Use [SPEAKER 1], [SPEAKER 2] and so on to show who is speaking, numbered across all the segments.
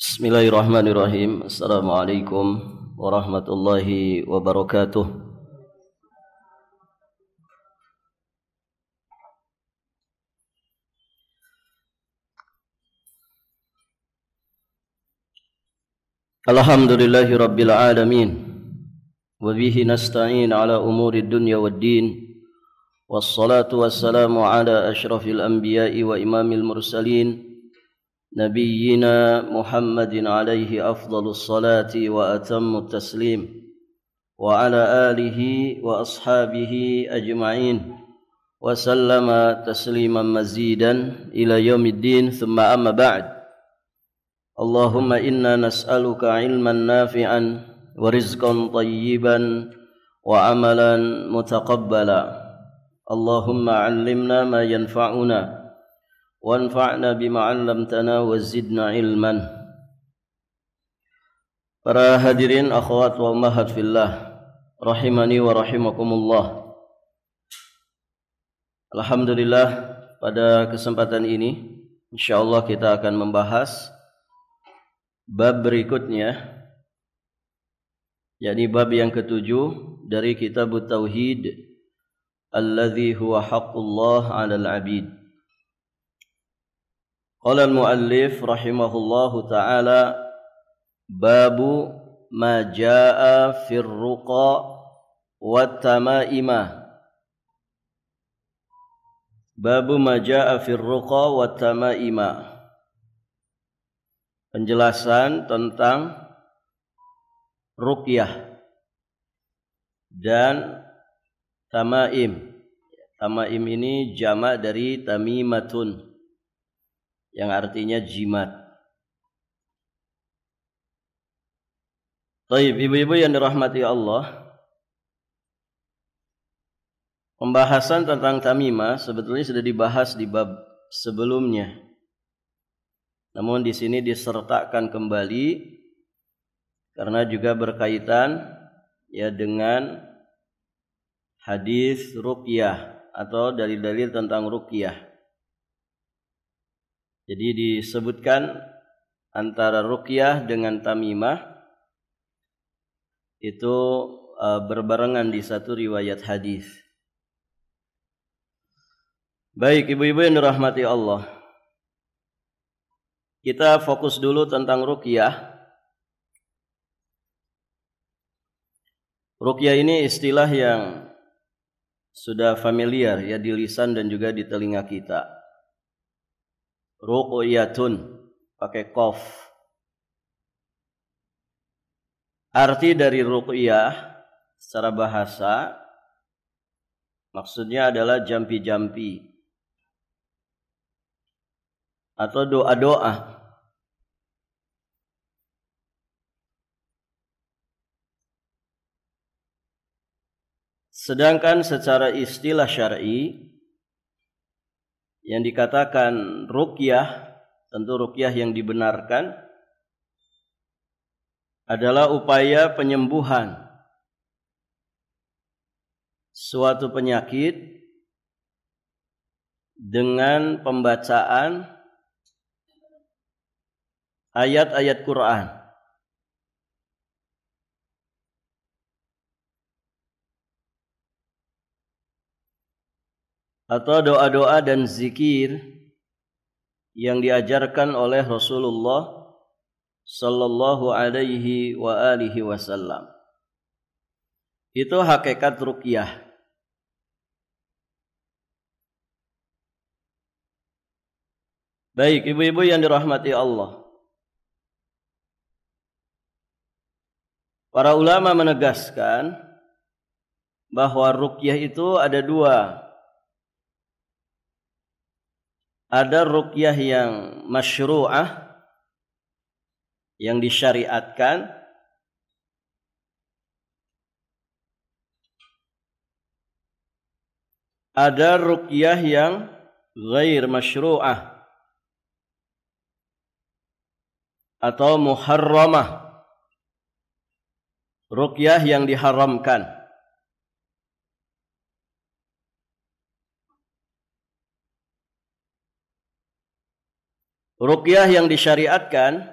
[SPEAKER 1] Bismillahirrahmanirrahim. Assalamualaikum warahmatullahi wabarakatuh. Alhamdulillahi rabbil alamin. Wa bihi nasta'in ala umuri dunya waddin. Wassalatu wassalamu ala asyrafil anbiya'i wa imamil mursalin. نبينا محمد عليه أفضل الصلاة وأتم التسليم وعلى آله وأصحابه أجمعين وسلم تسليما مزيدا إلى يوم الدين ثم أما بعد اللهم إنا نسألك علما نافعا ورزقا طيبا وعملا متقبلا اللهم علمنا ما ينفعنا wanfa'na bima 'allamtana wa zidna ilman. Para hadirin akhwat wa ummahat fillah, rahimani wa rahimakumullah. Alhamdulillah, pada kesempatan ini insyaallah kita akan membahas bab berikutnya, yakni bab yang ketujuh dari kitab Tauhid alladzi huwa haqqullah 'alal 'abid. Qala al-muallif rahimahullahu ta'ala babu ma jaa fir ruqa wat tamaimah. Babu ma jaa fir ruqa wat tamaimah. Penjelasan tentang ruqyah dan tamaim. Tamaim ini jamak dari tamimatun, yang artinya jimat. Baik, ibu-ibu yang dirahmati Allah, pembahasan tentang tamimah sebetulnya sudah dibahas di bab sebelumnya. Namun di sini disertakan kembali karena juga berkaitan ya dengan hadis ruqyah atau dalil-dalil tentang ruqyah. Jadi disebutkan antara ruqyah dengan tamimah itu berbarengan di satu riwayat hadis. Baik, ibu-ibu yang dirahmati Allah, kita fokus dulu tentang ruqyah. Ruqyah ini istilah yang sudah familiar ya di lisan dan juga di telinga kita. Ruqyatun pakai qaf. Arti dari ruqyah secara bahasa maksudnya adalah jampi-jampi atau doa-doa. Sedangkan secara istilah syar'i yang dikatakan ruqyah, tentu ruqyah yang dibenarkan adalah upaya penyembuhan suatu penyakit dengan pembacaan ayat-ayat Quran atau doa-doa dan zikir yang diajarkan oleh Rasulullah sallallahu alaihi wa alihi wasallam. Itu hakikat ruqyah. Baik, ibu-ibu yang dirahmati Allah, para ulama menegaskan bahwa ruqyah itu ada dua. Ada ruqyah yang masyru'ah, yang disyariatkan. Ada ruqyah yang ghair masyru'ah atau muharramah, ruqyah yang diharamkan. Ruqyah yang disyariatkan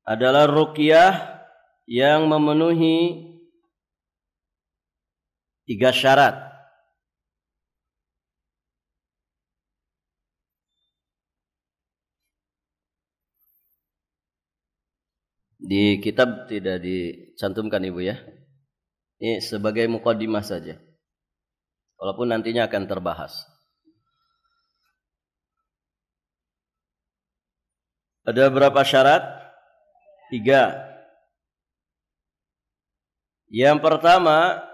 [SPEAKER 1] adalah ruqyah yang memenuhi 3 syarat. Di kitab tidak dicantumkan Ibu ya. Ini sebagai muqaddimah saja. Walaupun nantinya akan terbahas. Ada berapa syarat? 3. Yang pertama,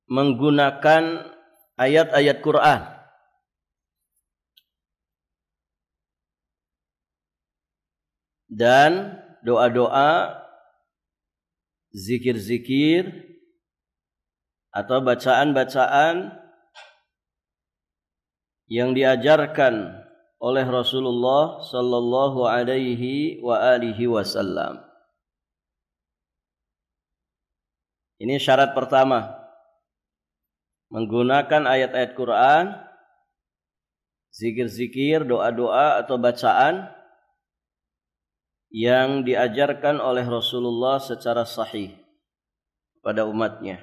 [SPEAKER 1] menggunakan ayat-ayat Quran. Dan doa-doa, zikir-zikir, atau bacaan-bacaan yang diajarkan oleh Rasulullah sallallahu alaihi wa alihi wasallam. Ini syarat pertama. Menggunakan ayat-ayat Quran, zikir-zikir, doa-doa atau bacaan yang diajarkan oleh Rasulullah secara sahih pada umatnya.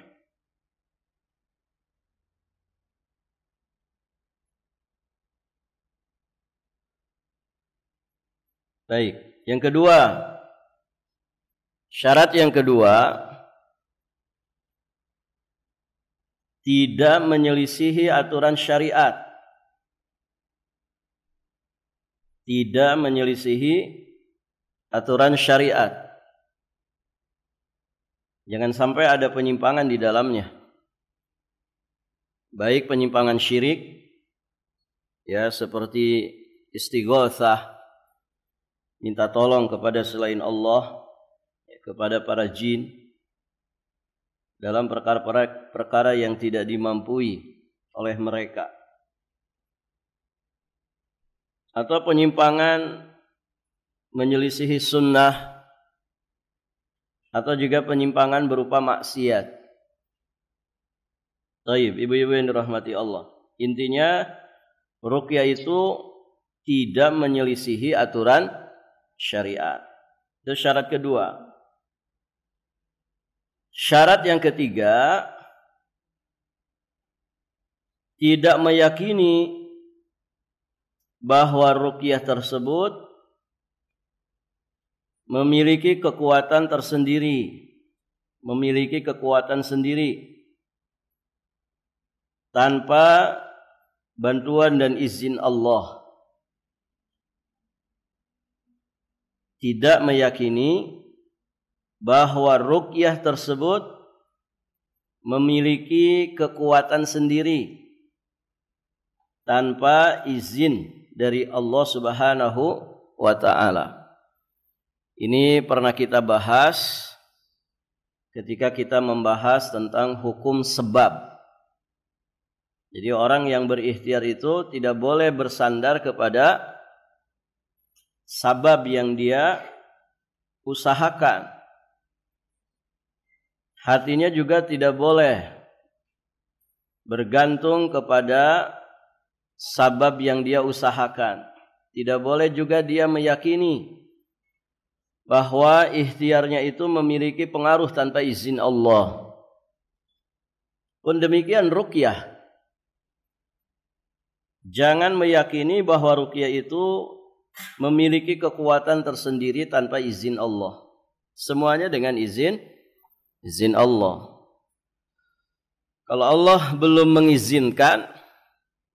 [SPEAKER 1] Baik, yang kedua, syarat yang kedua, tidak menyelisihi aturan syariat. Tidak menyelisihi aturan syariat. Jangan sampai ada penyimpangan di dalamnya. Baik penyimpangan syirik, ya seperti istighatsah, minta tolong kepada selain Allah, kepada para jin dalam perkara-perkara yang tidak dimampui oleh mereka. Atau penyimpangan menyelisihi sunnah, atau juga penyimpangan berupa maksiat. Baik, ibu-ibu yang dirahmati Allah. Intinya ruqyah itu tidak menyelisihi aturan syariat. Itu syarat kedua. Syarat yang ketiga, tidak meyakini bahwa ruqyah tersebut memiliki kekuatan tersendiri, memiliki kekuatan sendiri tanpa bantuan dan izin Allah. Tidak meyakini bahwa ruqyah tersebut memiliki kekuatan sendiri tanpa izin dari Allah Subhanahu wa taala. Ini pernah kita bahas ketika kita membahas tentang hukum sebab. Jadi orang yang berikhtiar itu tidak boleh bersandar kepada sabab yang dia usahakan. Hatinya juga tidak boleh bergantung kepada sabab yang dia usahakan. Tidak boleh juga dia meyakini bahwa ikhtiarnya itu memiliki pengaruh tanpa izin Allah. Pun demikian ruqyah. Jangan meyakini bahwa ruqyah itu memiliki kekuatan tersendiri tanpa izin Allah. Semuanya dengan izin Allah. Kalau Allah belum mengizinkan,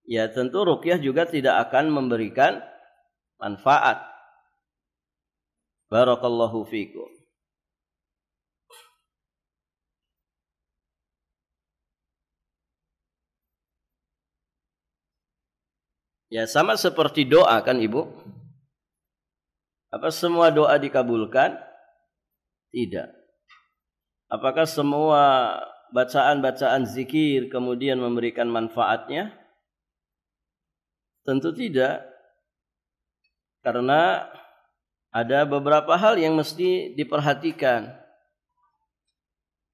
[SPEAKER 1] ya tentu ruqyah juga tidak akan memberikan manfaat. Barakallahu fikum. Ya sama seperti doa kan Ibu? Apa semua doa dikabulkan? Tidak. Apakah semua bacaan-bacaan zikir kemudian memberikan manfaatnya? Tentu tidak. Karena ada beberapa hal yang mesti diperhatikan.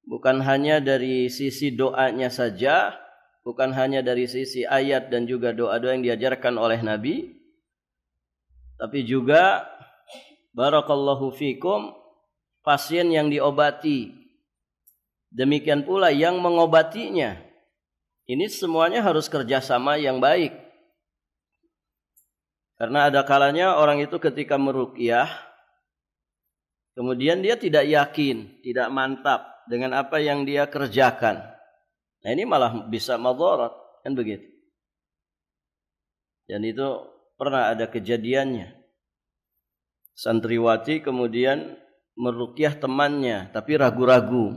[SPEAKER 1] Bukan hanya dari sisi doanya saja, bukan hanya dari sisi ayat dan juga doa-doa yang diajarkan oleh Nabi, tapi juga barakallahu fikum, pasien yang diobati. Demikian pula yang mengobatinya. Ini semuanya harus kerjasama yang baik. Karena ada kalanya orang itu ketika meruqyah, kemudian dia tidak yakin, tidak mantap dengan apa yang dia kerjakan. Nah ini malah bisa madharat, kan begitu. Dan itu pernah ada kejadiannya. Santriwati kemudian meruqyah temannya, tapi ragu-ragu.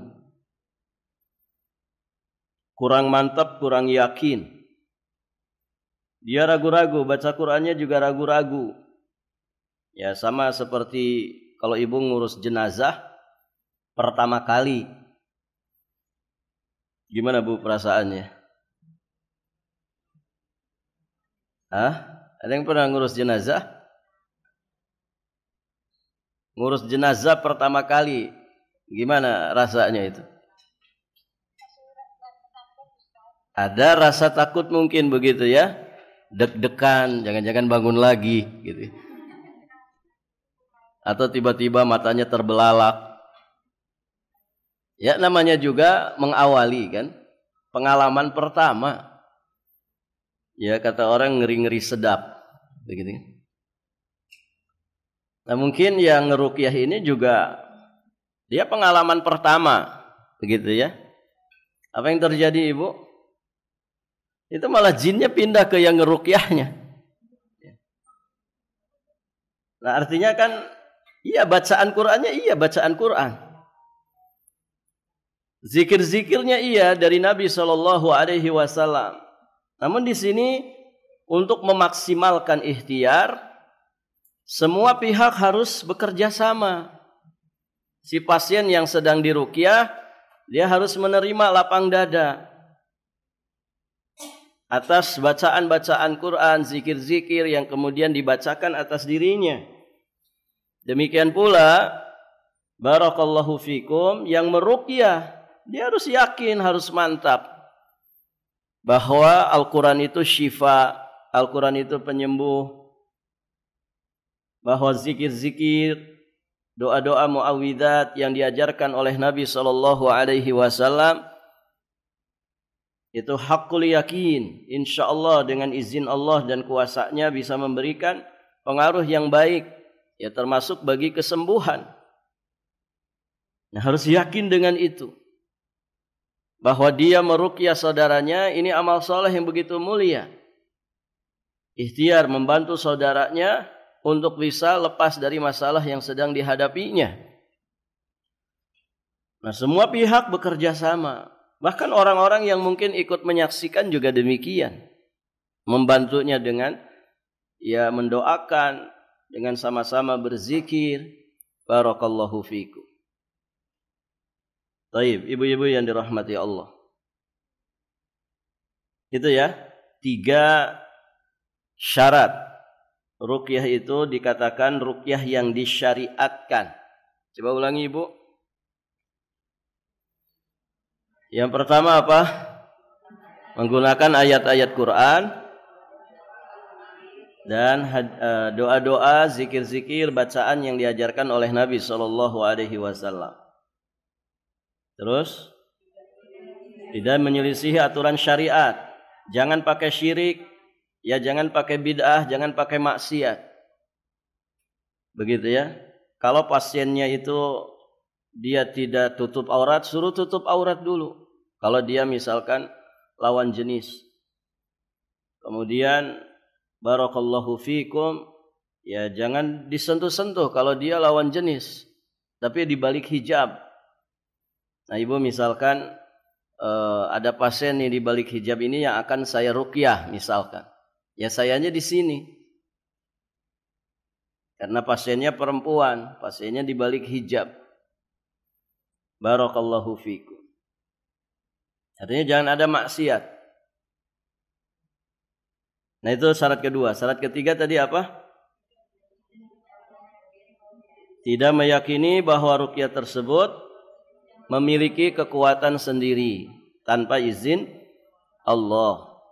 [SPEAKER 1] Kurang mantap, kurang yakin. Dia ragu-ragu, baca Qur'annya juga ragu-ragu. Ya sama seperti kalau ibu ngurus jenazah pertama kali. Gimana Bu perasaannya? Ada yang pernah ngurus jenazah? Ngurus jenazah pertama kali, gimana rasanya itu? Ada rasa takut mungkin begitu ya? Deg-degan, jangan-jangan bangun lagi gitu. Atau tiba-tiba matanya terbelalak. Ya namanya juga mengawali kan? Pengalaman pertama. Ya kata orang ngeri-ngeri sedap begitu. Nah mungkin yang ngeruqyah ini juga dia pengalaman pertama begitu ya. Apa yang terjadi Ibu? Itu malah jinnya pindah ke yang ngeruqyahnya. Nah artinya kan iya bacaan Qur'annya iya bacaan Qur'an. Zikir-zikirnya iya dari Nabi SAW. Namun di sini untuk memaksimalkan ikhtiar, semua pihak harus bekerja sama. Si pasien yang sedang diruqyah, dia harus menerima lapang dada atas bacaan-bacaan Quran, zikir-zikir yang kemudian dibacakan atas dirinya. Demikian pula, barakallahu fikum, yang meruqyah, dia harus yakin, harus mantap bahwa Al-Quran itu syifa, Al-Quran itu penyembuh, bahwa zikir-zikir, doa-doa muawwidzat yang diajarkan oleh Nabi SAW itu haqqul yakin, insyaallah dengan izin Allah dan kuasanya bisa memberikan pengaruh yang baik, ya termasuk bagi kesembuhan. Nah, harus yakin dengan itu. Bahwa dia meruqyah saudaranya, ini amal soleh yang begitu mulia. Ikhtiar membantu saudaranya untuk bisa lepas dari masalah yang sedang dihadapinya. Nah, semua pihak bekerja sama. Bahkan orang-orang yang mungkin ikut menyaksikan juga demikian. Membantunya dengan ya mendoakan, dengan sama-sama berzikir. Barakallahu fikum. Baik, ibu-ibu yang dirahmati Allah. Itu ya, 3 syarat. Ruqyah itu dikatakan ruqyah yang disyariatkan. Coba ulangi Ibu. Yang pertama apa? Menggunakan ayat-ayat Quran dan doa-doa, zikir-zikir, bacaan yang diajarkan oleh Nabi SAW. Terus tidak menyelisihi aturan syariat. Jangan pakai syirik, ya jangan pakai bid'ah, jangan pakai maksiat. Begitu ya. Kalau pasiennya itu dia tidak tutup aurat, suruh tutup aurat dulu. Kalau dia misalkan lawan jenis. Kemudian barakallahu fikum, ya jangan disentuh-sentuh kalau dia lawan jenis, tapi dibalik hijab. Nah ibu misalkan ada pasien nih di balik hijab ini yang akan saya ruqyah misalkan, ya sayanya di sini karena pasiennya perempuan, pasiennya di balik hijab. Barakallahu fikum. Artinya jangan ada maksiat. Nah itu syarat kedua. Syarat ketiga tadi apa? Tidak meyakini bahwa ruqyah tersebut memiliki kekuatan sendiri tanpa izin Allah.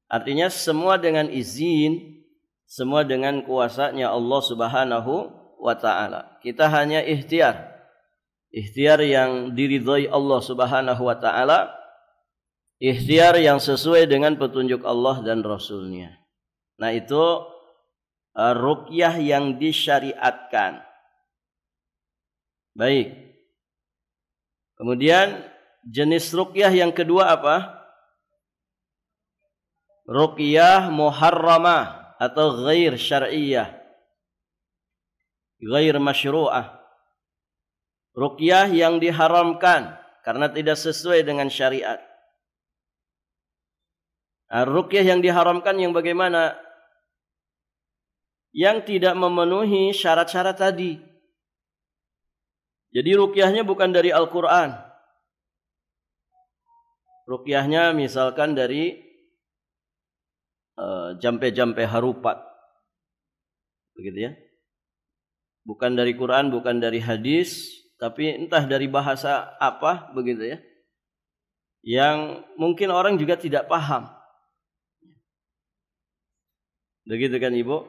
[SPEAKER 1] Artinya semua dengan izin, semua dengan kuasanya Allah Subhanahu wa ta'ala. Kita hanya ikhtiar. Ikhtiar yang diridhai Allah Subhanahu wa ta'ala. Ikhtiar yang sesuai dengan petunjuk Allah dan Rasulnya. Nah itu ruqyah yang disyariatkan. Baik. Kemudian jenis ruqyah yang kedua apa? Ruqyah muharramah atau ghair syar'iyyah. Ghair masyru'ah. Ruqyah yang diharamkan karena tidak sesuai dengan syariat. Ruqyah yang diharamkan yang bagaimana? Yang tidak memenuhi syarat-syarat tadi. Jadi ruqyahnya bukan dari Al-Quran. Ruqyahnya misalkan dari jampe-jampe harupat. Begitu ya. Bukan dari Quran, bukan dari hadis, tapi entah dari bahasa apa begitu ya. Yang mungkin orang juga tidak paham. Begitu kan Ibu?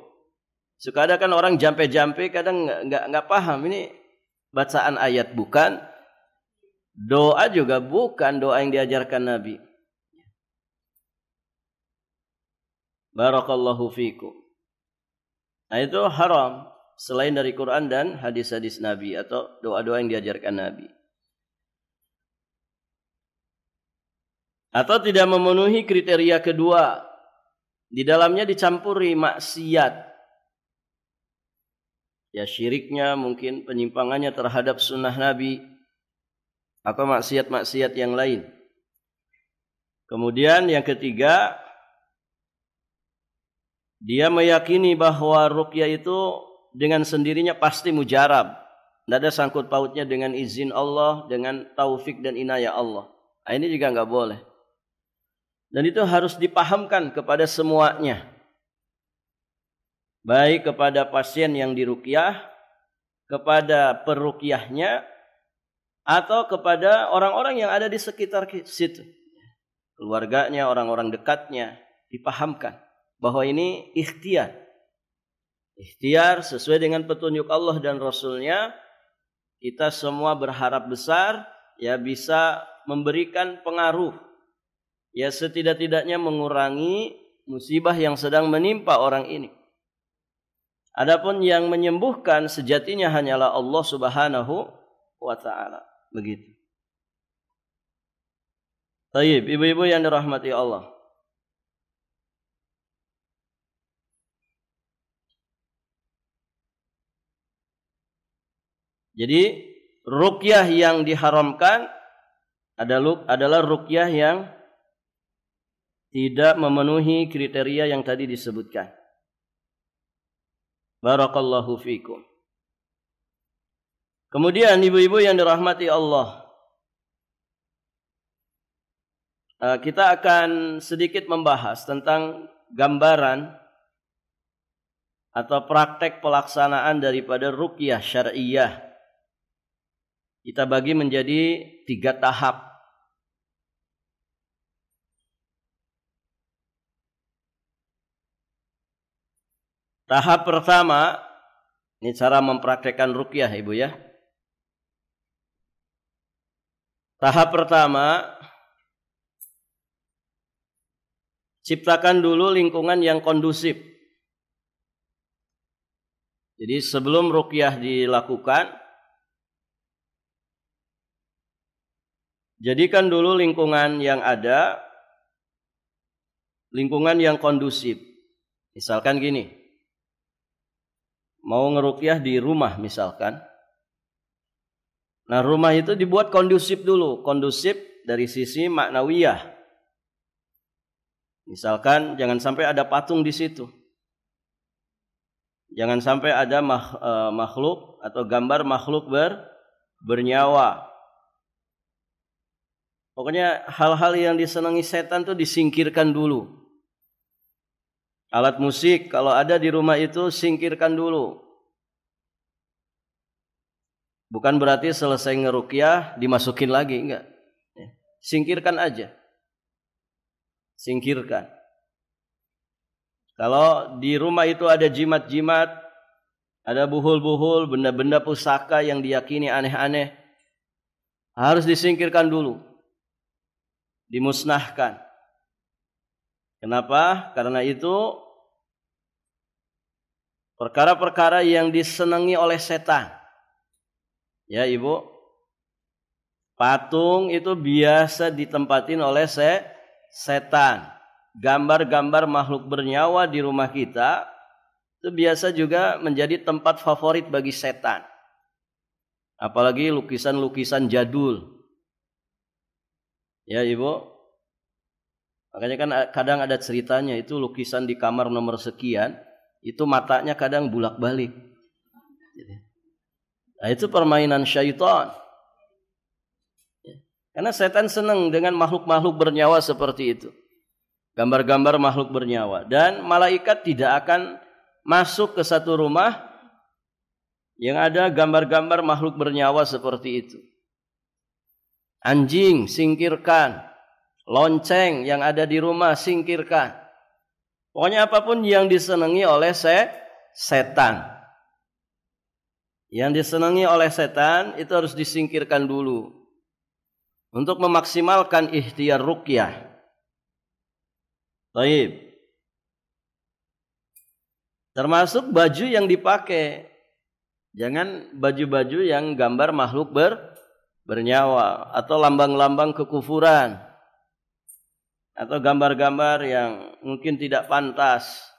[SPEAKER 1] Suka ada kan orang jampe-jampe kadang nggak paham ini bacaan ayat bukan, doa juga bukan doa yang diajarkan Nabi. Barakallahu fikum. Nah itu haram selain dari Quran dan hadis-hadis Nabi atau doa-doa yang diajarkan Nabi. Atau tidak memenuhi kriteria kedua. Di dalamnya dicampuri maksiat. Ya syiriknya mungkin penyimpangannya terhadap sunnah Nabi. Atau maksiat-maksiat yang lain. Kemudian yang ketiga. Dia meyakini bahwa ruqyah itu dengan sendirinya pasti mujarab. Tidak ada sangkut pautnya dengan izin Allah, dengan taufik dan inayah Allah. Nah, ini juga nggak boleh. Dan itu harus dipahamkan kepada semuanya. Baik kepada pasien yang diruqyah, kepada peruqyahnya, atau kepada orang-orang yang ada di sekitar situ. Keluarganya, orang-orang dekatnya, dipahamkan bahwa ini ikhtiar. Ikhtiar sesuai dengan petunjuk Allah dan Rasulnya. Kita semua berharap besar ya bisa memberikan pengaruh. Ya setidak-tidaknya mengurangi musibah yang sedang menimpa orang ini. Adapun yang menyembuhkan sejatinya hanyalah Allah Subhanahu wa ta'ala. Begitu. Baik, ibu-ibu yang dirahmati Allah. Jadi ruqyah yang diharamkan adalah ruqyah yang tidak memenuhi kriteria yang tadi disebutkan. Barakallahu fikum. Kemudian ibu-ibu yang dirahmati Allah, kita akan sedikit membahas tentang gambaran atau praktek pelaksanaan daripada ruqyah syar'iyyah. Kita bagi menjadi 3 tahap. Tahap pertama, ini cara mempraktekkan ruqyah Ibu ya. Tahap pertama, ciptakan dulu lingkungan yang kondusif. Jadi sebelum ruqyah dilakukan, jadikan dulu lingkungan yang ada, lingkungan yang kondusif. Misalkan gini, mau ngeruqyah di rumah misalkan. Nah rumah itu dibuat kondusif dulu. Kondusif dari sisi maknawiyah. Misalkan jangan sampai ada patung di situ. Jangan sampai ada makhluk atau gambar makhluk bernyawa. Pokoknya hal-hal yang disenangi setan itu disingkirkan dulu. Alat musik kalau ada di rumah itu singkirkan dulu. Bukan berarti selesai ngeruqyah dimasukin lagi, enggak. Singkirkan aja. Singkirkan. Kalau di rumah itu ada jimat-jimat, ada buhul-buhul, benda-benda pusaka yang diyakini aneh-aneh, harus disingkirkan dulu, dimusnahkan. Kenapa? Karena itu perkara-perkara yang disenangi oleh setan. Ya Ibu, patung itu biasa ditempatin oleh setan. Gambar-gambar makhluk bernyawa di rumah kita itu biasa juga menjadi tempat favorit bagi setan. Apalagi lukisan-lukisan jadul. Ya Ibu, makanya kan kadang ada ceritanya itu lukisan di kamar nomor sekian, itu matanya kadang bulak-balik. Nah, itu permainan syaitan. Karena setan senang dengan makhluk-makhluk bernyawa seperti itu. Gambar-gambar makhluk bernyawa. Dan malaikat tidak akan masuk ke satu rumah yang ada gambar-gambar makhluk bernyawa seperti itu. Anjing, singkirkan. Lonceng yang ada di rumah, singkirkan. Pokoknya apapun yang disenangi oleh setan. Yang disenangi oleh setan itu harus disingkirkan dulu. Untuk memaksimalkan ikhtiar ruqyah. Baik. Termasuk baju yang dipakai. Jangan baju-baju yang gambar makhluk bernyawa. Atau lambang-lambang kekufuran. Atau gambar-gambar yang mungkin tidak pantas.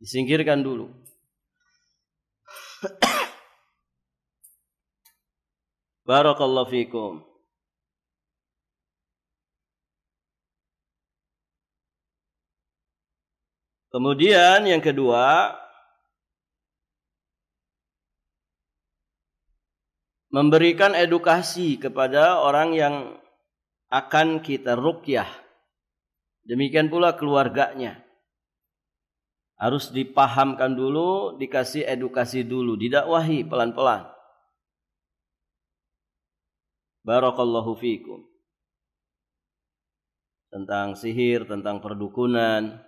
[SPEAKER 1] Disingkirkan dulu. Barakallahu fikum. Kemudian yang kedua, memberikan edukasi kepada orang yang akan kita ruqyah. Demikian pula keluarganya. Harus dipahamkan dulu, dikasih edukasi dulu, didakwahi pelan-pelan. Barakallahu fikum. Tentang sihir, tentang perdukunan.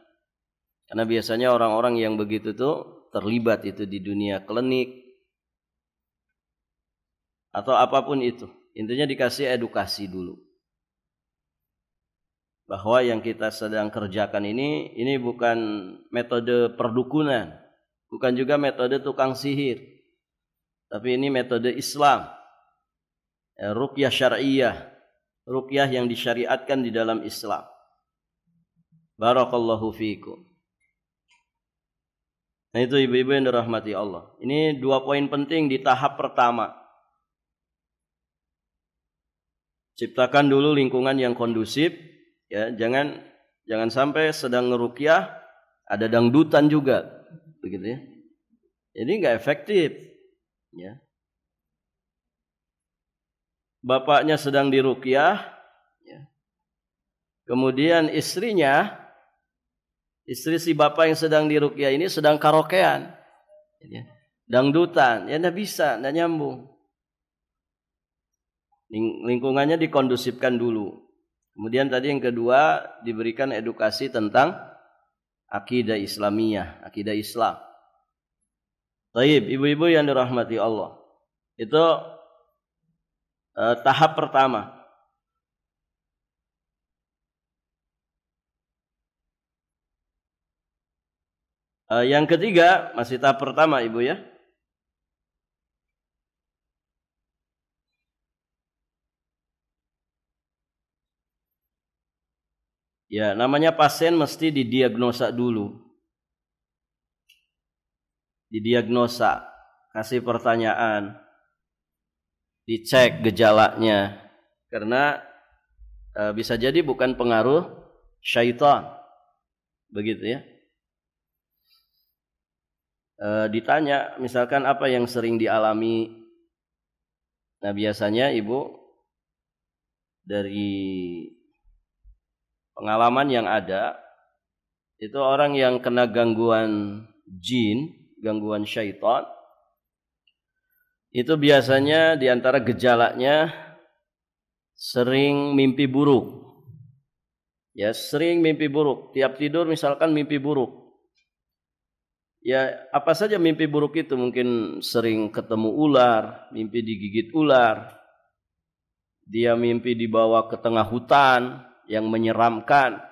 [SPEAKER 1] Karena biasanya orang-orang yang begitu tuh terlibat itu di dunia klinik atau apapun itu. Intinya dikasih edukasi dulu. Bahwa yang kita sedang kerjakan ini bukan metode perdukunan, bukan juga metode tukang sihir. Tapi ini metode Islam. Ruqyah syar'iyyah, ruqyah yang disyariatkan di dalam Islam. Barakallahu fikum. Nah itu ibu-ibu yang dirahmati Allah. Ini 2 poin penting di tahap pertama. Ciptakan dulu lingkungan yang kondusif, ya, jangan sampai sedang ngeruqyah ada dangdutan juga, begitu ya. Jadi enggak efektif, ya. Bapaknya sedang diruqyah, ya. Kemudian istri si bapak yang sedang diruqyah ini sedang karaokean, ya. Dangdutan, ya enggak bisa, enggak nyambung. Lingkungannya dikondusifkan dulu. Kemudian tadi yang kedua diberikan edukasi tentang akidah Islamiyah, akidah Islam. Baik, ibu-ibu yang dirahmati Allah. Itu tahap pertama. Yang ketiga, masih tahap pertama ibu ya. Ya, namanya pasien mesti didiagnosa dulu. Didiagnosa, kasih pertanyaan, dicek gejalanya. Karena bisa jadi bukan pengaruh syaitan. Begitu ya. Ditanya misalkan apa yang sering dialami. Nah, biasanya ibu dari pengalaman yang ada itu orang yang kena gangguan jin, gangguan syaitan, itu biasanya diantara gejalanya sering mimpi buruk. Ya, sering mimpi buruk. Tiap tidur misalkan mimpi buruk. Ya, apa saja mimpi buruk itu, mungkin sering ketemu ular, mimpi digigit ular, dia mimpi dibawa ke tengah hutan yang menyeramkan,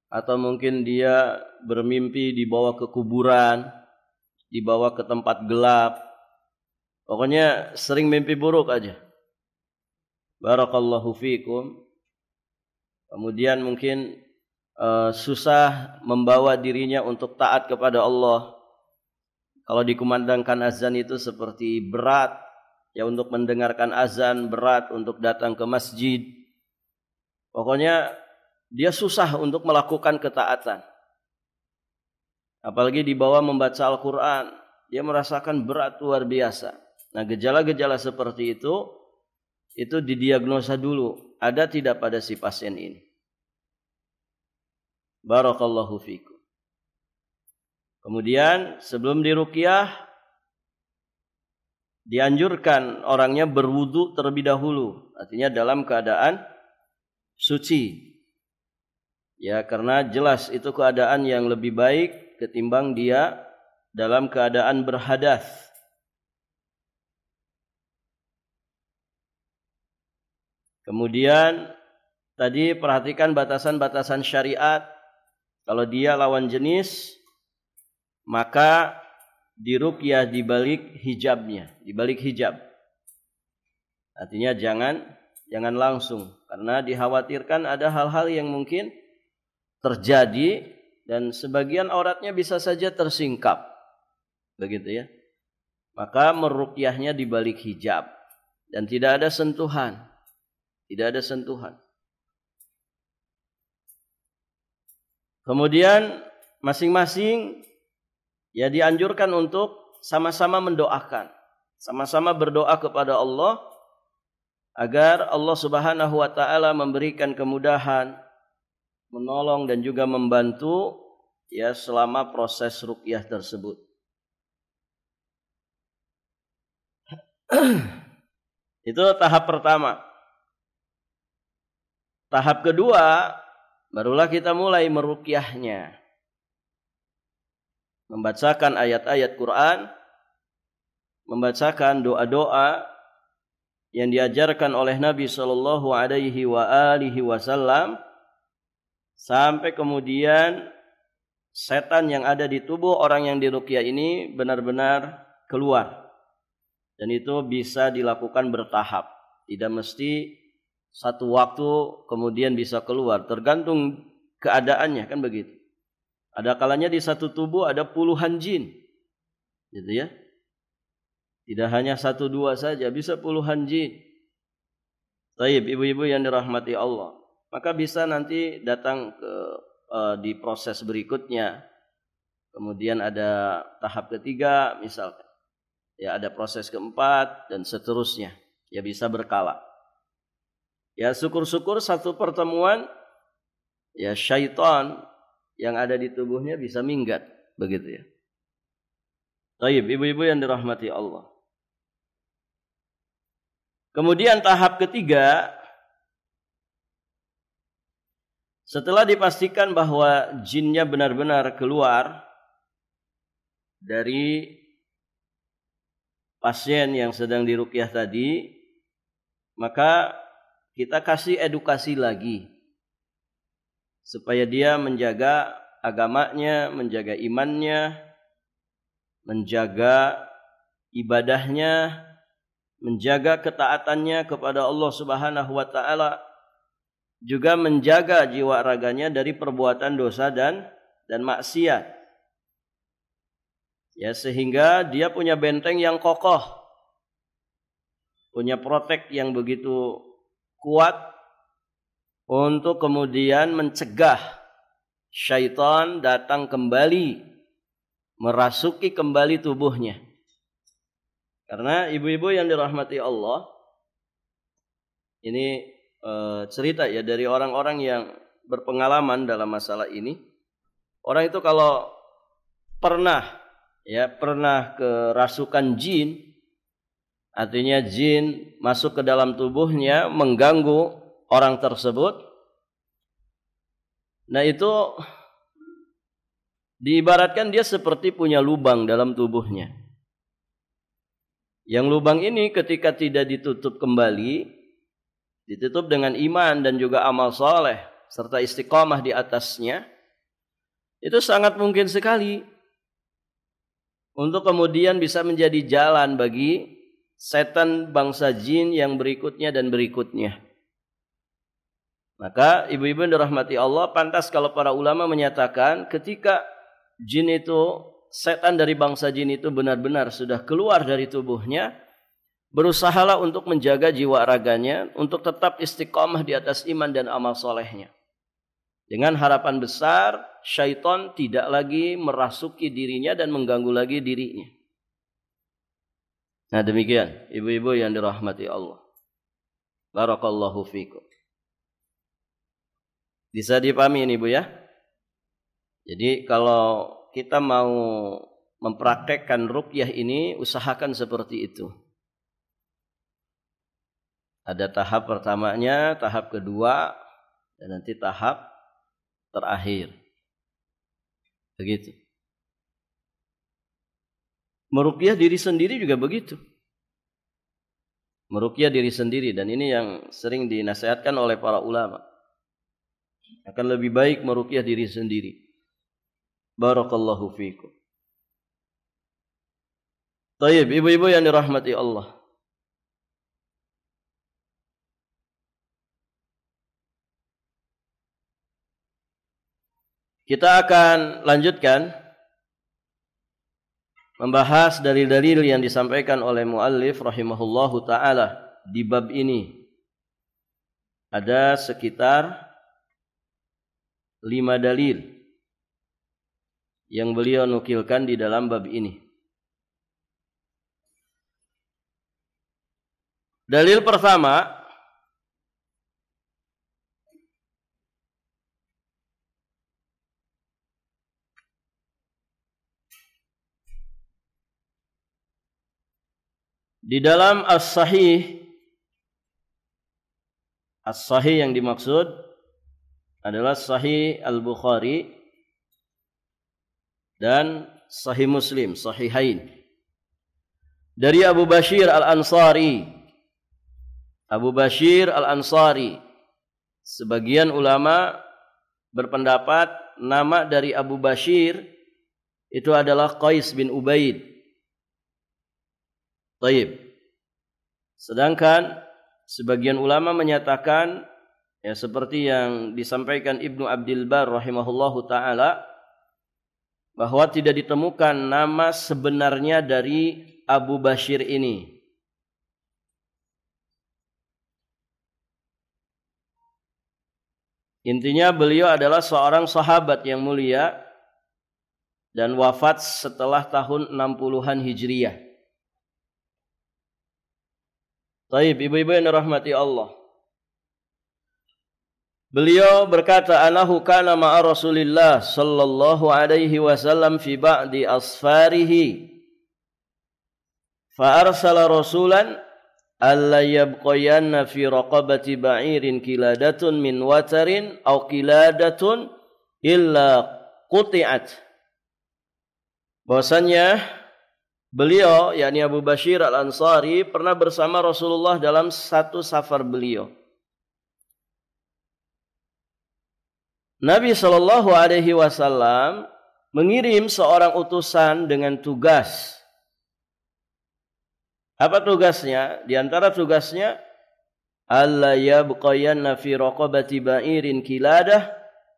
[SPEAKER 1] atau mungkin dia bermimpi dibawa ke kuburan, dibawa ke tempat gelap. Pokoknya sering mimpi buruk aja. Barakallahu fiikum. Kemudian mungkin susah membawa dirinya untuk taat kepada Allah. Kalau dikumandangkan azan itu seperti berat ya untuk mendengarkan azan, berat untuk datang ke masjid. Pokoknya dia susah untuk melakukan ketaatan. Apalagi dibawa membaca Al-Quran, dia merasakan berat luar biasa. Nah, gejala-gejala seperti itu didiagnosa dulu, ada tidak pada si pasien ini. Barakallahu fikum. Kemudian sebelum diruqyah dianjurkan orangnya berwudu terlebih dahulu, artinya dalam keadaan suci. Ya, karena jelas itu keadaan yang lebih baik ketimbang dia dalam keadaan berhadas. Kemudian tadi perhatikan batasan-batasan syariat. Kalau dia lawan jenis, maka diruqyah di balik hijabnya, di balik hijab. Artinya jangan langsung, karena dikhawatirkan ada hal-hal yang mungkin terjadi dan sebagian auratnya bisa saja tersingkap. Begitu ya. Maka meruqyahnya di balik hijab dan tidak ada sentuhan. Tidak ada sentuhan. Kemudian masing-masing ya dianjurkan untuk sama-sama mendoakan. Sama-sama berdoa kepada Allah agar Allah Subhanahu wa taala memberikan kemudahan, menolong dan juga membantu ya selama proses ruqyah tersebut. Itu tahap pertama. Tahap kedua, barulah kita mulai meruqyahnya. Membacakan ayat-ayat Quran, membacakan doa-doa yang diajarkan oleh Nabi sallallahu alaihi wasallam, sampai kemudian setan yang ada di tubuh orang yang diruqyah ini benar-benar keluar. Dan itu bisa dilakukan bertahap, tidak mesti satu waktu kemudian bisa keluar, tergantung keadaannya, kan begitu. Ada kalanya di satu tubuh ada puluhan jin, gitu ya. Tidak hanya satu dua saja, bisa puluhan jin. Taib, ibu-ibu yang dirahmati Allah, maka bisa nanti datang di proses berikutnya. Kemudian ada tahap ketiga misalkan, ya ada proses keempat dan seterusnya, ya bisa berkala. Ya syukur-syukur satu pertemuan ya syaitan yang ada di tubuhnya bisa minggat, begitu ya. Taib, ibu-ibu yang dirahmati Allah. Kemudian tahap ketiga, setelah dipastikan bahwa jinnya benar-benar keluar dari pasien yang sedang diruqyah tadi, maka kita kasih edukasi lagi supaya dia menjaga agamanya, menjaga imannya, menjaga ibadahnya, menjaga ketaatannya kepada Allah Subhanahu wa taala, juga menjaga jiwa raganya dari perbuatan dosa dan maksiat. Ya, sehingga dia punya benteng yang kokoh, punya protek yang begitu kuat untuk kemudian mencegah syaitan datang kembali, merasuki kembali tubuhnya. Karena ibu-ibu yang dirahmati Allah, ini cerita ya dari orang-orang yang berpengalaman dalam masalah ini. Orang itu kalau pernah kerasukan jin, artinya jin masuk ke dalam tubuhnya mengganggu orang tersebut. Nah itu Diibaratkan dia seperti punya lubang dalam tubuhnya. Yang lubang ini ketika tidak ditutup kembali, ditutup dengan iman dan juga amal soleh serta istiqamah di atasnya, itu sangat mungkin sekali untuk kemudian bisa menjadi jalan bagi setan bangsa jin yang berikutnya dan berikutnya. Maka ibu-ibu yang dirahmati Allah, pantas kalau para ulama menyatakan ketika jin itu, setan dari bangsa jin itu benar-benar sudah keluar dari tubuhnya, berusahalah untuk menjaga jiwa raganya, untuk tetap istiqamah di atas iman dan amal solehnya. Dengan harapan besar, syaitan tidak lagi merasuki dirinya dan mengganggu lagi dirinya. Nah demikian, ibu-ibu yang dirahmati Allah. Barakallahu fikum. Bisa dipahami ini Bu ya? Jadi kalau kita mau mempraktekkan ruqyah ini, usahakan seperti itu. Ada tahap pertamanya, tahap kedua, dan nanti tahap terakhir. Begitu. Meruqyah diri sendiri juga begitu. Meruqyah diri sendiri, dan ini yang sering dinasihatkan oleh para ulama. Akan lebih baik meruqyah diri sendiri. Barakallahu fiikum. Baik, ibu-ibu yang dirahmati Allah. Kita akan lanjutkan membahas dalil-dalil yang disampaikan oleh muallif rahimahullahu taala di bab ini. Ada sekitar 5 dalil yang beliau nukilkan di dalam bab ini. Dalil pertama, di dalam As-Sahih, As-Sahih yang dimaksud adalah Sahih Al-Bukhari dan Sahih Muslim, Sahihain. Dari Abu Bashir Al-Ansari. Abu Bashir Al-Ansari. Sebagian ulama berpendapat nama dari Abu Bashir itu adalah Qais bin Ubaid. Taib. Sedangkan sebagian ulama menyatakan, ya seperti yang disampaikan Ibnu Abdil Bar rahimahullahu taala, bahwa tidak ditemukan nama sebenarnya dari Abu Bashir ini. Intinya beliau adalah seorang sahabat yang mulia dan wafat setelah tahun 60-an Hijriah. Baik, ibu-ibu yang dirahmati Allah. Beliau berkata, anahu kana ma'a Rasulillah sallallahu alaihi wasallam fi ba'di asfarihi. Fa arsala rasulan alla yabqayanna fi raqabati ba'irin kiladatun min watarin aw kiladatun illa quti'at. Bahwasanya beliau, yakni Abu Bashir Al-Ansari, pernah bersama Rasulullah dalam satu safar beliau. Nabi Shallallahu Alaihi Wasallam mengirim seorang utusan dengan tugas. Apa tugasnya? Di antara tugasnya, alla yabqayanna fi raqabati ba'irin kiladah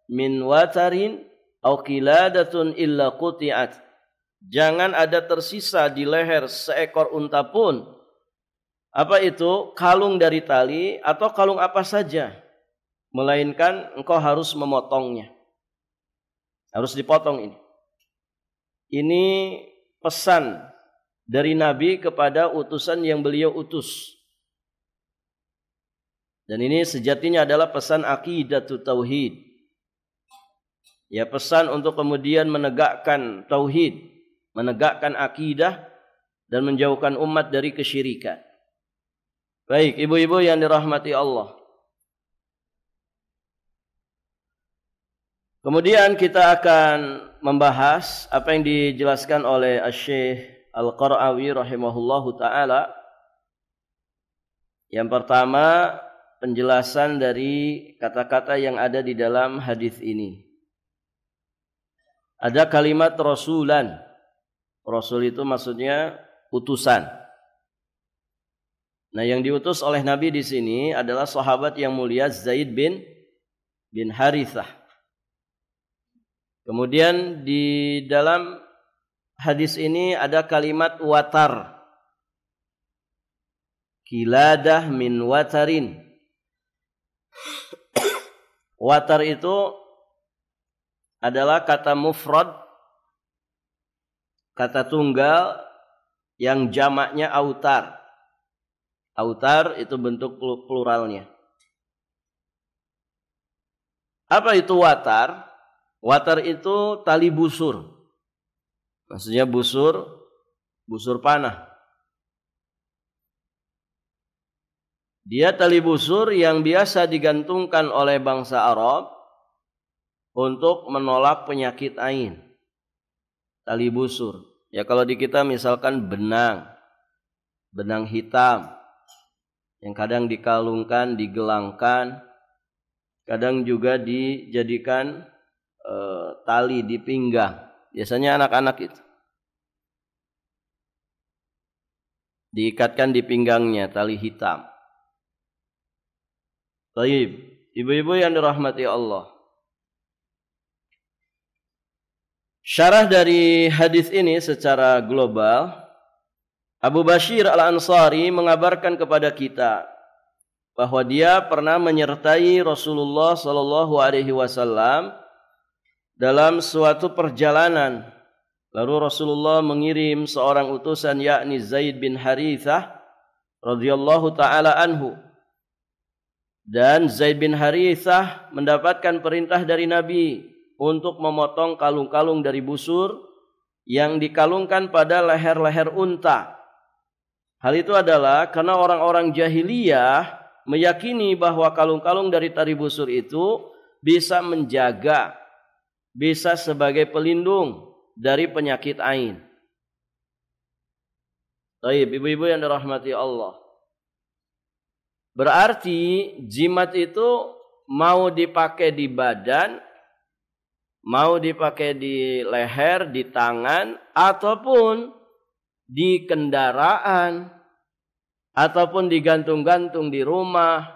[SPEAKER 1] min watarin aw kiladatun illa quti'at. Jangan ada tersisa di leher seekor unta pun. Apa itu? Kalung dari tali atau kalung apa saja. Melainkan engkau harus memotongnya. Harus dipotong ini. Ini pesan dari Nabi kepada utusan yang beliau utus. Dan ini sejatinya adalah pesan aqidatut tauhid. Ya, pesan untuk kemudian menegakkan tauhid, menegakkan akidah dan menjauhkan umat dari kesyirikan. Baik, ibu-ibu yang dirahmati Allah. Kemudian kita akan membahas apa yang dijelaskan oleh Asy-Syaikh Al-Qara'awi rahimahullahu taala. Yang pertama, penjelasan dari kata-kata yang ada di dalam hadis ini. Ada kalimat rasulan. Rasul itu maksudnya utusan. Nah, yang diutus oleh Nabi di sini adalah sahabat yang mulia Zaid bin Harithah. Kemudian di dalam hadis ini ada kalimat watar. Kiladah min watarin. Watar itu adalah kata mufrad, kata tunggal yang jamaknya autar. Autar itu bentuk pluralnya. Apa itu watar? Watar itu tali busur. Maksudnya busur panah. Dia tali busur yang biasa digantungkan oleh bangsa Arab untuk menolak penyakit ain. Tali busur. Ya kalau di kita misalkan benang hitam yang kadang dikalungkan, digelangkan, kadang juga dijadikan tali di pinggang. Biasanya anak-anak itu diikatkan di pinggangnya tali hitam. Baik, ibu-ibu yang dirahmati Allah. Syarah dari hadis ini secara global, Abu Bashir Al-Ansari mengabarkan kepada kita bahwa dia pernah menyertai Rasulullah sallallahu alaihi wasallam dalam suatu perjalanan. Lalu Rasulullah mengirim seorang utusan yakni Zaid bin Harithah radhiyallahu taala anhu. Dan Zaid bin Harithah mendapatkan perintah dari Nabi untuk memotong kalung-kalung dari busur yang dikalungkan pada leher-leher unta. Hal itu adalah karena orang-orang jahiliyah meyakini bahwa kalung-kalung dari tali busur itu bisa menjaga, bisa sebagai pelindung dari penyakit ain. Baik, ibu-ibu yang dirahmati Allah. Berarti jimat itu mau dipakai di badan, mau dipakai di leher, di tangan, ataupun di kendaraan, ataupun digantung-gantung di rumah,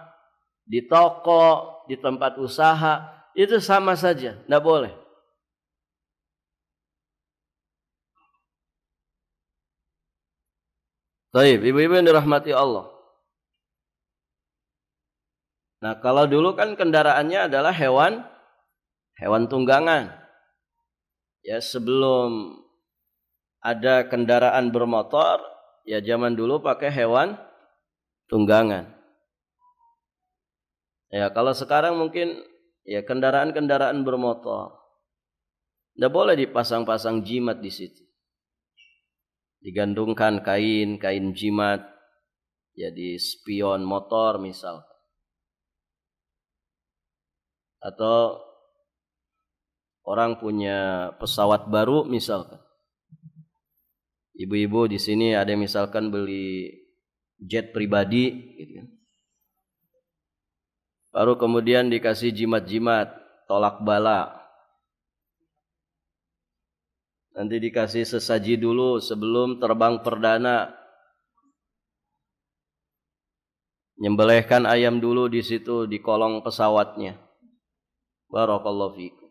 [SPEAKER 1] di toko, di tempat usaha, itu sama saja, tidak boleh. Baik, ibu-ibu yang dirahmati Allah. Nah, kalau dulu kan kendaraannya adalah hewan tunggangan. Ya, sebelum ada kendaraan bermotor, ya zaman dulu pakai hewan tunggangan. Ya, kalau sekarang mungkin ya kendaraan-kendaraan bermotor. Tidak boleh dipasang-pasang jimat di situ. Digantungkan kain jimat ya di spion motor misal. Atau orang punya pesawat baru misalkan. Ibu-ibu di sini ada yang misalkan beli jet pribadi gitu kan. Baru kemudian dikasih jimat-jimat tolak bala. Nanti dikasih sesaji dulu sebelum terbang perdana. Nyembelihkan ayam dulu di situ di kolong pesawatnya. Barakallahu fiikum.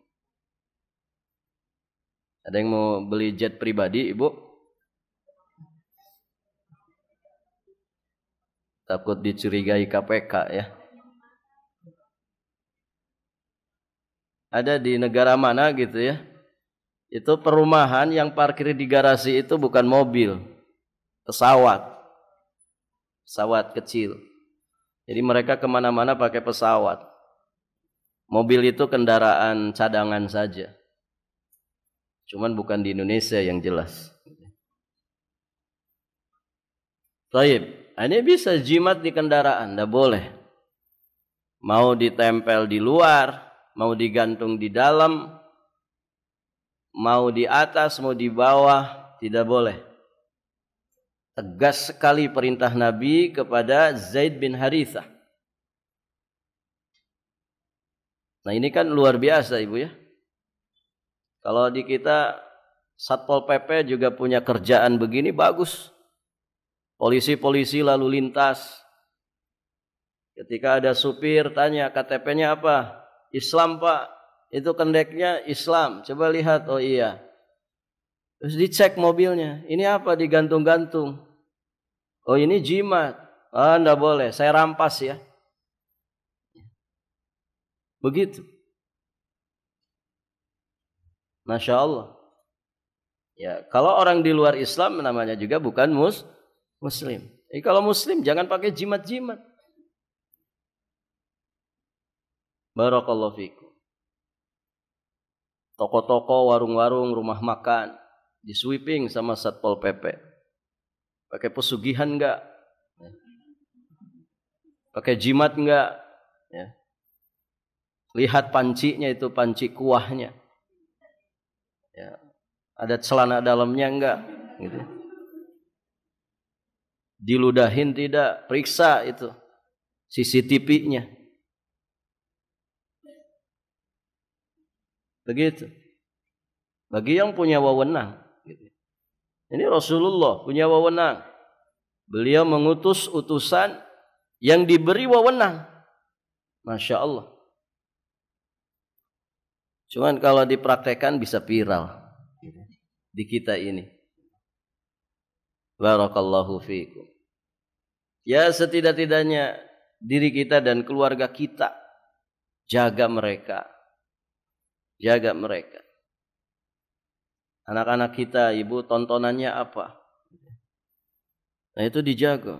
[SPEAKER 1] Ada yang mau beli jet pribadi, Ibu? Takut dicurigai KPK ya. Ada di negara mana gitu ya? Itu perumahan yang parkir di garasi itu bukan mobil, pesawat. Pesawat kecil. Jadi mereka kemana-mana pakai pesawat. Mobil itu kendaraan cadangan saja. Cuman bukan di Indonesia yang jelas. Taib. Ini bisa jimat di kendaraan, tidak boleh. Mau ditempel di luar, mau digantung di dalam, mau di atas, mau di bawah, tidak boleh. Tegas sekali perintah Nabi kepada Zaid bin Harithah. Nah ini kan luar biasa Ibu ya. Kalau di kita Satpol PP juga punya kerjaan begini bagus. Polisi-polisi lalu lintas. Ketika ada supir tanya KTP-nya apa? Islam Pak. Itu kendeknya Islam. Coba lihat, oh iya. Terus dicek mobilnya. Ini apa digantung-gantung? Oh ini jimat. Ah enggak boleh, saya rampas ya. Begitu. Masya Allah. Ya, kalau orang di luar Islam namanya juga bukan Muslim. Kalau Muslim jangan pakai jimat-jimat. Barakallahu fikum. Toko-toko, warung-warung, rumah makan di sweeping sama Satpol PP. Pakai pesugihan enggak? Pakai jimat enggak? Ya. Lihat pancinya itu, panci kuahnya. Ya. Ada celana dalamnya enggak? Gitu. Diludahin tidak? Periksa itu CCTV-nya. Begitu. Bagi yang punya wewenang. Ini Rasulullah punya wewenang. Beliau mengutus utusan yang diberi wewenang. Masya Allah. Cuman kalau dipraktekkan bisa viral. Di kita ini. Barakallahu fiikum. Ya setidak-tidaknya diri kita dan keluarga kita. Jaga mereka. Jaga mereka. Anak-anak kita, ibu tontonannya apa? Nah itu dijaga.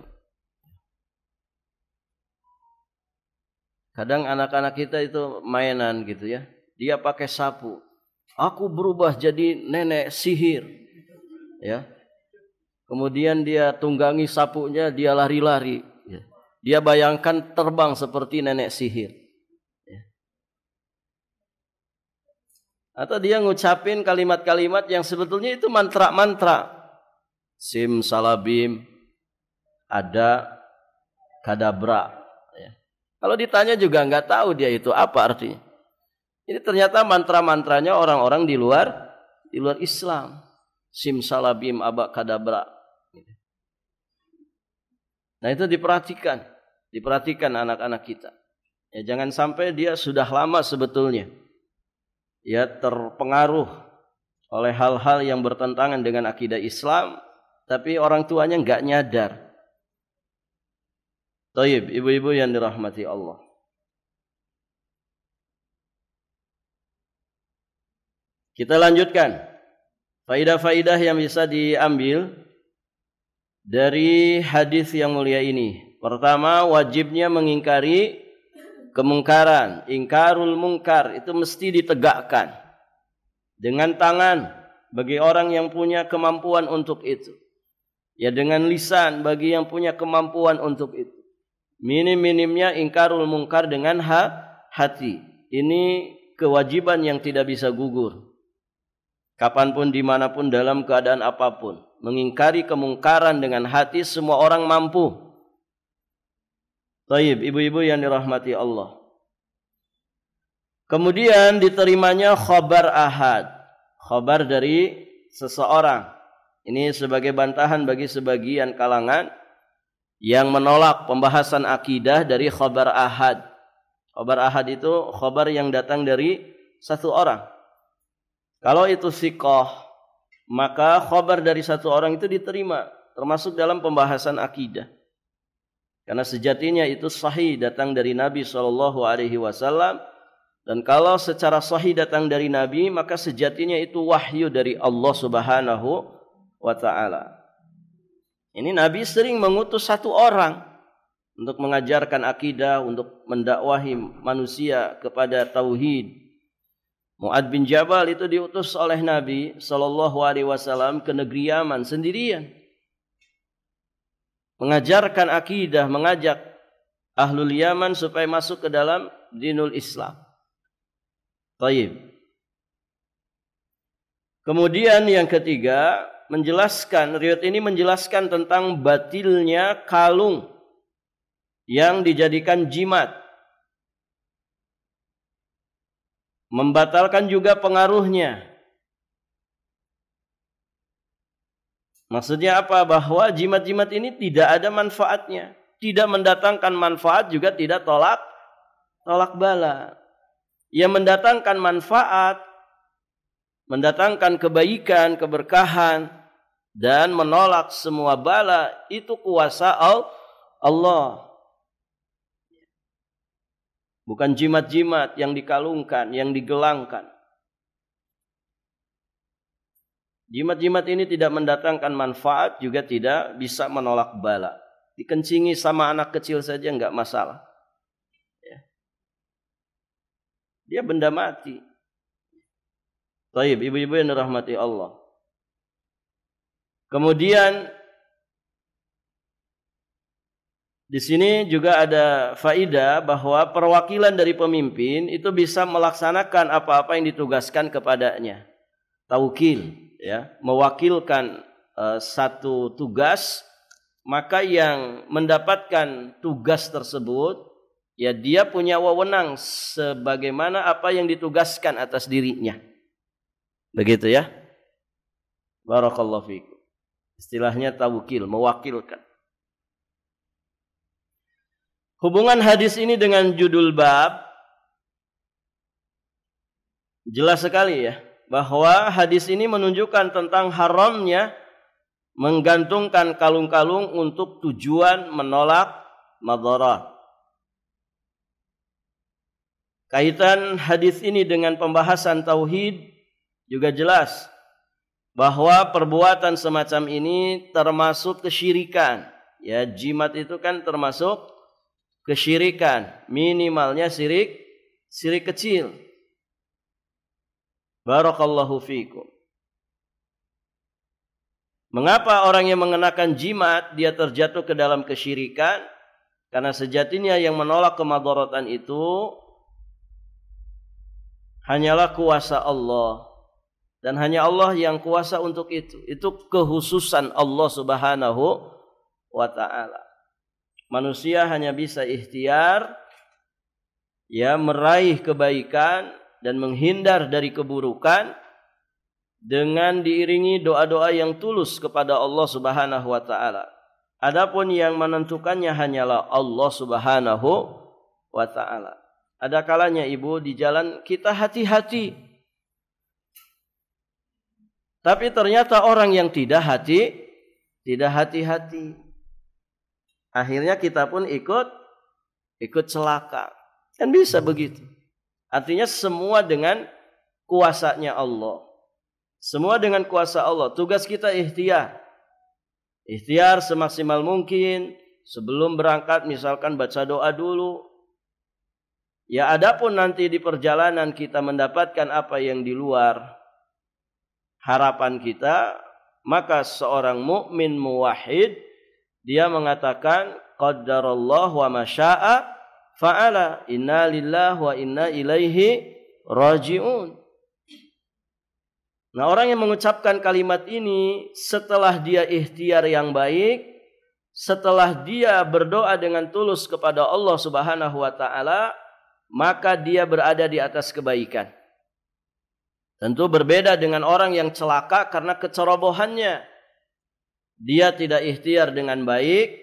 [SPEAKER 1] Kadang anak-anak kita itu mainan gitu ya. Dia pakai sapu. Aku berubah jadi nenek sihir. Ya. Kemudian dia tunggangi sapunya, dia lari-lari. Dia bayangkan terbang seperti nenek sihir. Atau dia ngucapin kalimat-kalimat yang sebetulnya itu mantra-mantra. Sim salabim, ada kadabra. Ya. Kalau ditanya juga nggak tahu dia itu apa artinya. Ini ternyata mantra-mantranya orang-orang di luar Islam. Sim salabim, aba kadabra. Nah itu diperhatikan anak-anak kita. Ya, jangan sampai dia sudah lama sebetulnya. Ya terpengaruh oleh hal-hal yang bertentangan dengan akidah Islam, tapi orang tuanya enggak nyadar. Thayyib, ibu-ibu yang dirahmati Allah. Kita lanjutkan. Faidah-faidah yang bisa diambil dari hadis yang mulia ini. Pertama, wajibnya mengingkari kemungkaran, ingkarul mungkar itu mesti ditegakkan dengan tangan bagi orang yang punya kemampuan untuk itu. Ya dengan lisan bagi yang punya kemampuan untuk itu. Minim-minimnya ingkarul mungkar dengan hati. Ini kewajiban yang tidak bisa gugur. Kapanpun, dimanapun, dalam keadaan apapun. Mengingkari kemungkaran dengan hati semua orang mampu. Taib, ibu-ibu yang dirahmati Allah. Kemudian diterimanya khabar ahad. Khabar dari seseorang. Ini sebagai bantahan bagi sebagian kalangan yang menolak pembahasan akidah dari khabar ahad. Khabar ahad itu khabar yang datang dari satu orang. Kalau itu thiqah, maka khabar dari satu orang itu diterima. Termasuk dalam pembahasan akidah. Karena sejatinya itu sahih datang dari Nabi SAW. Dan kalau secara sahih datang dari Nabi, maka sejatinya itu wahyu dari Allah Subhanahu wa ta'ala. Ini Nabi sering mengutus satu orang untuk mengajarkan akidah, untuk mendakwahi manusia kepada tauhid. Mu'ad bin Jabal itu diutus oleh Nabi SAW ke negeri Yaman sendirian. Mengajarkan akidah, mengajak ahlul Yaman supaya masuk ke dalam dinul Islam. Taib. Kemudian yang ketiga, riwayat ini menjelaskan tentang batilnya kalung yang dijadikan jimat. Membatalkan juga pengaruhnya. Maksudnya apa? Bahwa jimat-jimat ini tidak ada manfaatnya. Tidak mendatangkan manfaat, juga tidak tolak bala. Yang mendatangkan manfaat, mendatangkan kebaikan, keberkahan, dan menolak semua bala, itu kuasa Allah. Bukan jimat-jimat yang dikalungkan, yang digelangkan. Jimat-jimat ini tidak mendatangkan manfaat, juga tidak bisa menolak bala. Dikencingi sama anak kecil saja enggak masalah. Dia benda mati. Taib, ibu-ibu yang dirahmati Allah. Kemudian di sini juga ada faidah bahwa perwakilan dari pemimpin itu bisa melaksanakan apa-apa yang ditugaskan kepadanya. Taukil, ya, mewakilkan satu tugas, maka yang mendapatkan tugas tersebut, ya dia punya wewenang sebagaimana apa yang ditugaskan atas dirinya. Begitu ya. Barakallahu fikum. Istilahnya tawkil, mewakilkan. Hubungan hadis ini dengan judul bab jelas sekali ya, bahwa hadis ini menunjukkan tentang haramnya menggantungkan kalung-kalung untuk tujuan menolak madarat. Kaitan hadis ini dengan pembahasan tauhid juga jelas bahwa perbuatan semacam ini termasuk kesyirikan. Ya, jimat itu kan termasuk kesyirikan, minimalnya syirik kecil. Barakallahu fikum. Mengapa orang yang mengenakan jimat dia terjatuh ke dalam kesyirikan? Karena sejatinya yang menolak kemadaratan itu hanyalah kuasa Allah. Dan hanya Allah yang kuasa untuk itu. Itu kekhususan Allah Subhanahu wa ta'ala. Manusia hanya bisa ikhtiar, ya, meraih kebaikan dan menghindar dari keburukan dengan diiringi doa-doa yang tulus kepada Allah Subhanahu wa ta'ala. Adapun yang menentukannya hanyalah Allah Subhanahu wa ta'ala. Ada kalanya ibu di jalan kita hati-hati. Tapi ternyata orang yang tidak hati-hati. Akhirnya kita pun ikut celaka. Kan bisa begitu. Artinya semua dengan kuasanya Allah. Semua dengan kuasa Allah. Tugas kita ikhtiar. Ikhtiar semaksimal mungkin. Sebelum berangkat misalkan baca doa dulu. Ya, adapun nanti di perjalanan kita mendapatkan apa yang di luar harapan kita, maka seorang mukmin muwahhid dia mengatakan qaddarallahu wa ma syaa fa'ala, inna lillahi wa inna ilaihi rajiun. Nah, orang yang mengucapkan kalimat ini setelah dia ikhtiar yang baik, setelah dia berdoa dengan tulus kepada Allah Subhanahu wa taala, maka dia berada di atas kebaikan. Tentu berbeda dengan orang yang celaka karena kecerobohannya. Dia tidak ikhtiar dengan baik,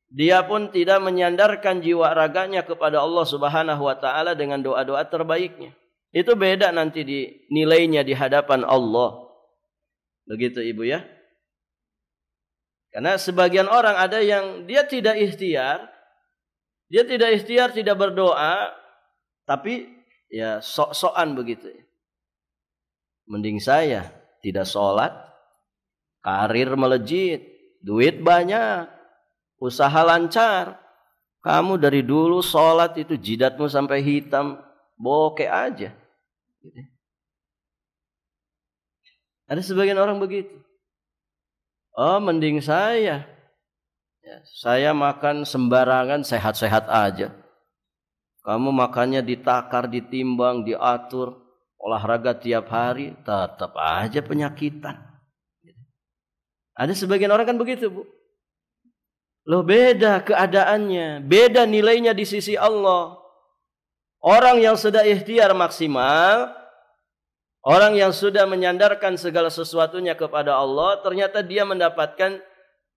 [SPEAKER 1] dia pun tidak menyandarkan jiwa raganya kepada Allah Subhanahu wa taala dengan doa-doa terbaiknya. Itu beda nanti di nilainya di hadapan Allah. Begitu Ibu ya. Karena sebagian orang ada yang dia tidak ikhtiar, tidak berdoa, tapi ya sok-sokan begitu. Mending saya tidak sholat, karir melejit, duit banyak, usaha lancar. Kamu dari dulu sholat itu jidatmu sampai hitam, bokeh aja. Ada sebagian orang begitu. Oh, mending saya. Ya, saya makan sembarangan, sehat-sehat aja. Kamu makannya ditakar, ditimbang, diatur. olahraga tiap hari, tetap aja penyakitan. Ada sebagian orang kan begitu, Bu. Loh, beda keadaannya, beda nilainya di sisi Allah. Orang yang sudah ikhtiar maksimal, orang yang sudah menyandarkan segala sesuatunya kepada Allah, ternyata dia mendapatkan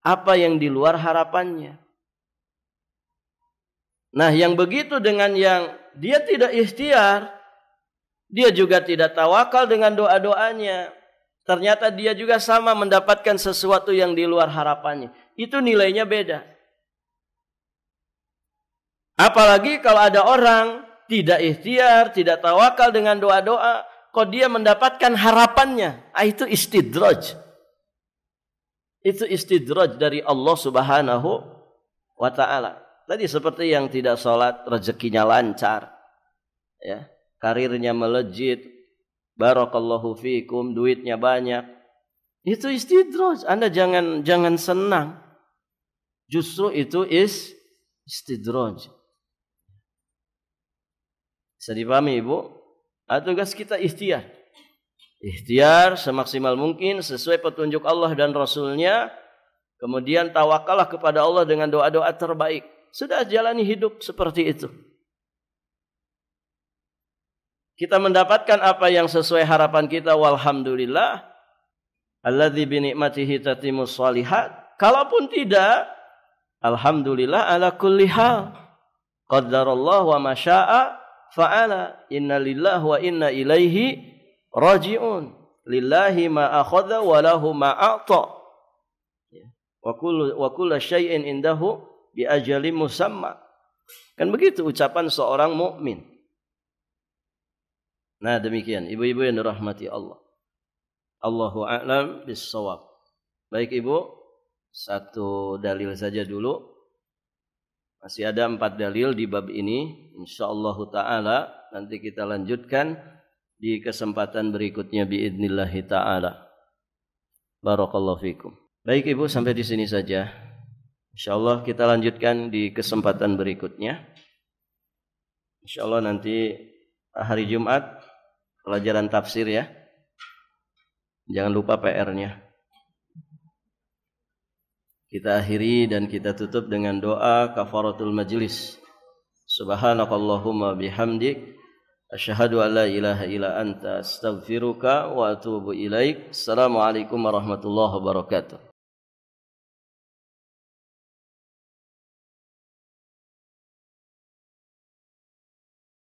[SPEAKER 1] apa yang di luar harapannya. Nah, yang begitu dengan yang dia tidak ikhtiar, dia juga tidak tawakal dengan doa-doanya, ternyata dia juga sama mendapatkan sesuatu yang di luar harapannya. Itu nilainya beda. Apalagi kalau ada orang tidak ikhtiar, tidak tawakal dengan doa-doa, kok dia mendapatkan harapannya. Itu istidraj. Itu istidraj dari Allah Subhanahu wa ta'ala. Tadi seperti yang tidak sholat, rezekinya lancar, ya, karirnya melejit, barakallahu fikum, duitnya banyak. Itu istidraj. Anda jangan senang. Justru itu istidraj. Bisa dipahami, Ibu? Tugas kita ikhtiar. Ikhtiar semaksimal mungkin sesuai petunjuk Allah dan Rasulnya. Kemudian tawakallah kepada Allah dengan doa-doa terbaik. Sudah jalani hidup seperti itu. Kita mendapatkan apa yang sesuai harapan kita, walhamdulillah. Alladzi bi ni'matihi tatimmus shalihat. Kalaupun tidak, alhamdulillah ala kulli hal. Qaddarallahu wa ma syaa fa'ala. Inna lillahi wa inna ilaihi raji'un. Lillahi ma akhadha wa lahu ma a'ta. Wa kullu syai'in indahu bi ajalin musamma. Kan begitu ucapan seorang mukmin. Nah, demikian ibu-ibu yang dirahmati Allah. Allahu a'lam bis-shawab. Baik, Ibu, satu dalil saja dulu. Masih ada 4 dalil di bab ini. Insyaallah taala nanti kita lanjutkan di kesempatan berikutnya biidznillah taala. Barakallahu fikum. Baik, Ibu, sampai di sini saja. Insyaallah kita lanjutkan di kesempatan berikutnya. Insyaallah nanti hari Jumat pelajaran tafsir ya. Jangan lupa PR-nya. Kita akhiri dan kita tutup dengan doa kafaratul majlis. Subhanakallahumma bihamdik asyhadu an la ilaha illa anta astaghfiruka wa atubu ilaik. Assalamualaikum warahmatullahi wabarakatuh.